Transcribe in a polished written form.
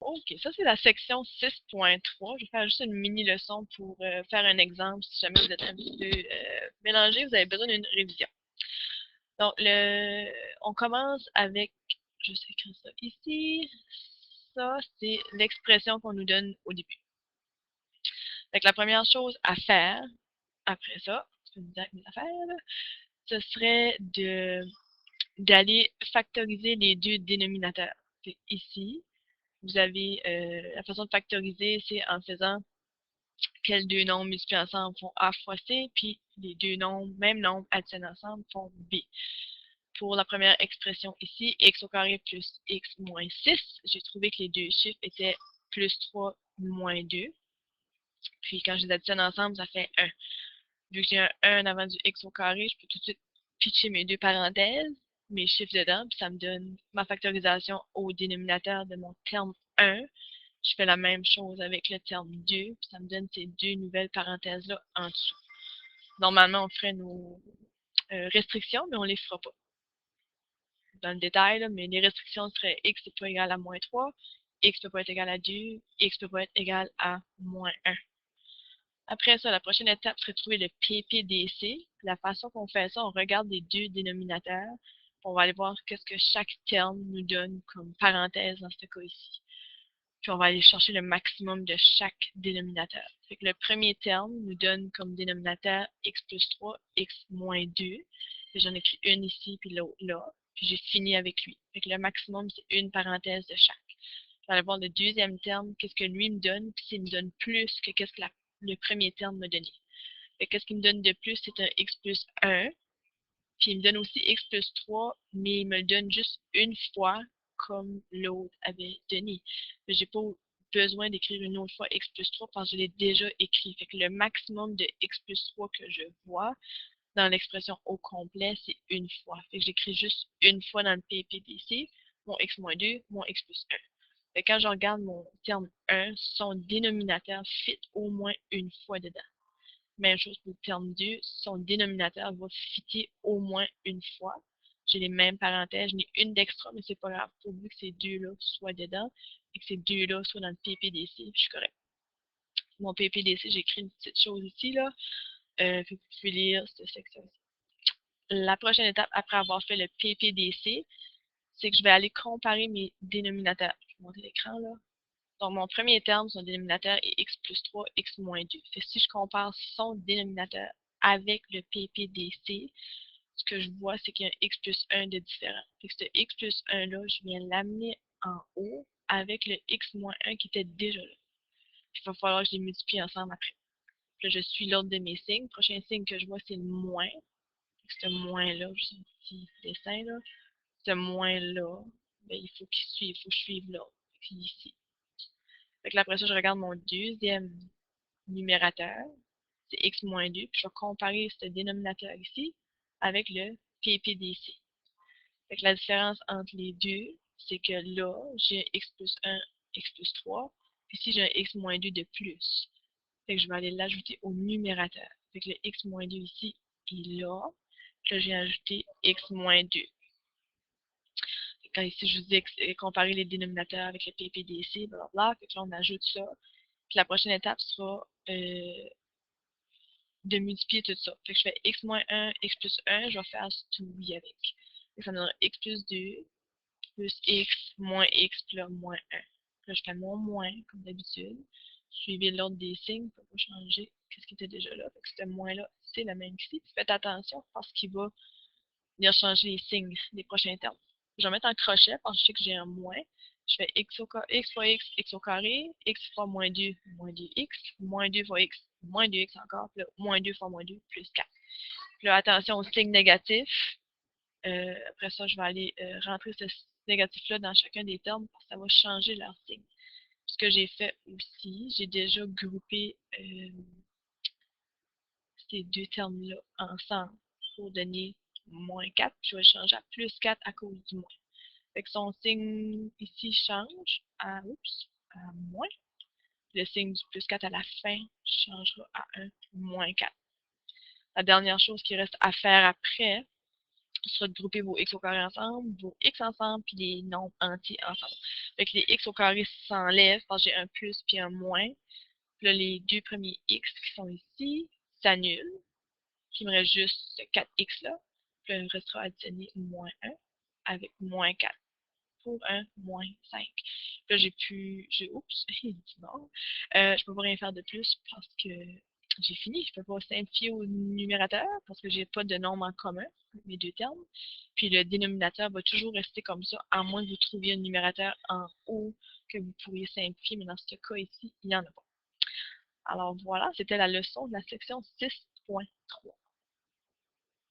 OK, ça c'est la section 6.3. Je vais faire juste une mini leçon pour faire un exemple. Si jamais vous êtes un petit peu mélangé, vous avez besoin d'une révision. Donc, on commence avec, je vais écrire ça ici. Ça, c'est l'expression qu'on nous donne au début. Fait que la première chose à faire, après ça, je vais vous dire mes affaires, ce serait d'aller factoriser les deux dénominateurs. Fait ici, vous avez la façon de factoriser, c'est en faisant que les deux nombres multipliés ensemble font A fois C, puis les deux nombres, même nombres additionnés ensemble font B. Pour la première expression ici, x au carré plus x moins 6, j'ai trouvé que les deux chiffres étaient plus 3 moins 2. Puis quand je les additionne ensemble, ça fait 1. Vu que j'ai un 1 avant du x au carré, je peux tout de suite pitcher mes deux parenthèses, mes chiffres dedans, puis ça me donne ma factorisation au dénominateur de mon terme 1. Je fais la même chose avec le terme 2, puis ça me donne ces deux nouvelles parenthèses-là en dessous. Normalement, on ferait nos restrictions, mais on ne les fera pas dans le détail, là, mais les restrictions seraient x n'est pas égal à moins 3, x ne peut pas être égal à 2, x ne peut pas être égal à moins 1. Après ça, la prochaine étape serait de trouver le PPDC. La façon qu'on fait ça, on regarde les deux dénominateurs. On va aller voir qu'est-ce que chaque terme nous donne comme parenthèse dans ce cas ici. Puis on va aller chercher le maximum de chaque dénominateur. Fait que le premier terme nous donne comme dénominateur x plus 3, x moins 2. J'en ai écrit une ici, puis l'autre là. Puis j'ai fini avec lui. Fait que le maximum, c'est une parenthèse de chaque. Je vais aller voir le deuxième terme, qu'est-ce que lui me donne, puis s'il me donne plus que qu'est-ce que le premier terme m'a donné. Fait que qu'est-ce qu'il me donne de plus, c'est un x plus 1. Puis il me donne aussi x plus 3, mais il me le donne juste une fois, comme l'autre avait donné. J'ai pas besoin d'écrire une autre fois x plus 3 parce que je l'ai déjà écrit. Fait que le maximum de x plus 3 que je vois dans l'expression au complet, c'est une fois. Fait que j'écris juste une fois dans le PPDC, mon x moins 2, mon x plus 1. Fait que quand je regarde mon terme 1, son dénominateur fit au moins une fois dedans. Même chose pour le terme 2, son dénominateur va fitter au moins une fois. J'ai les mêmes parenthèses, je n'ai une d'extra, mais c'est pas grave, pourvu que ces deux-là soient dedans et que ces deux-là soient dans le PPDC, je suis correct. Mon PPDC, j'ai écrit une petite chose ici, là, vous pouvez lire cette section-ci. La prochaine étape, après avoir fait le PPDC, c'est que je vais aller comparer mes dénominateurs. Je vais monter l'écran, là. Donc, mon premier terme, son dénominateur est x plus 3, x moins 2. Fait que si je compare son dénominateur avec le PPDC, ce que je vois, c'est qu'il y a un x plus 1 de différent. Fait que ce x plus 1-là, je viens l'amener en haut avec le x moins 1 qui était déjà là. Puis, il va falloir que je les multiplie ensemble après. Puis là, je suis l'ordre de mes signes. Le prochain signe que je vois, c'est le moins. Ce moins-là, juste un petit dessin, là. Ce moins-là, ben, il faut qu'il suive, il faut que je suive l'autre. Puis ici. Fait que là, après ça, je regarde mon deuxième numérateur, c'est x moins 2, puis je vais comparer ce dénominateur ici avec le PPDC. Fait que la différence entre les deux, c'est que là, j'ai un x plus 1, x plus 3, puis ici, j'ai un x moins 2 de plus. Fait que je vais aller l'ajouter au numérateur. Fait que le x moins 2 ici est là, puis là, j'ai ajouté x moins 2. Quand ici, je vous dis comparer les dénominateurs avec le PPDC, blablabla, fait que là, on ajoute ça. Puis la prochaine étape sera de multiplier tout ça. Fait que je fais x moins 1, x plus 1, je vais faire tout oui avec. Et ça me donne x plus 2, plus x, moins x, puis là, moins 1. Là, je fais mon moins, comme d'habitude. Suivez l'ordre des signes pour pas changer qu'est-ce qui était déjà là. Fait que ce moins-là, c'est le même qu'ici. Faites attention parce qu'il va venir changer les signes des prochains termes. Je vais mettre en crochet parce que je sais que j'ai un moins. Je fais x fois x au carré, x fois moins 2, moins 2x, moins 2 fois x, moins 2x encore, puis là, moins 2 fois moins 2, plus 4. Puis là, attention au signe négatif. Après ça, je vais aller rentrer ce négatif-là dans chacun des termes parce que ça va changer leur signe. Ce que j'ai fait aussi, j'ai déjà groupé ces deux termes-là ensemble pour donner moins 4. Je vais changer à plus 4 à cause du moins. Fait que son signe ici change à, à moins. Le signe du plus 4 à la fin changera à 1 moins 4. La dernière chose qui reste à faire après, soit de grouper vos x au carré ensemble, vos x ensemble, puis les nombres entiers ensemble. Fait que les x au carré s'enlèvent parce que j'ai un plus puis un moins. Puis là, les deux premiers x qui sont ici s'annulent. Puis il me reste juste ce 4x là. Puis là, il me restera additionner moins 1 avec moins 4 pour un moins 5. Là, oups, il dit non. Je peux pas rien faire de plus parce que j'ai fini. Je peux pas simplifier au numérateur parce que j'ai pas de nombre en commun, mes deux termes. Puis le dénominateur va toujours rester comme ça, à moins que vous trouviez un numérateur en haut que vous pourriez simplifier, mais dans ce cas ici, il n'y en a pas. Alors voilà, c'était la leçon de la section 6.3.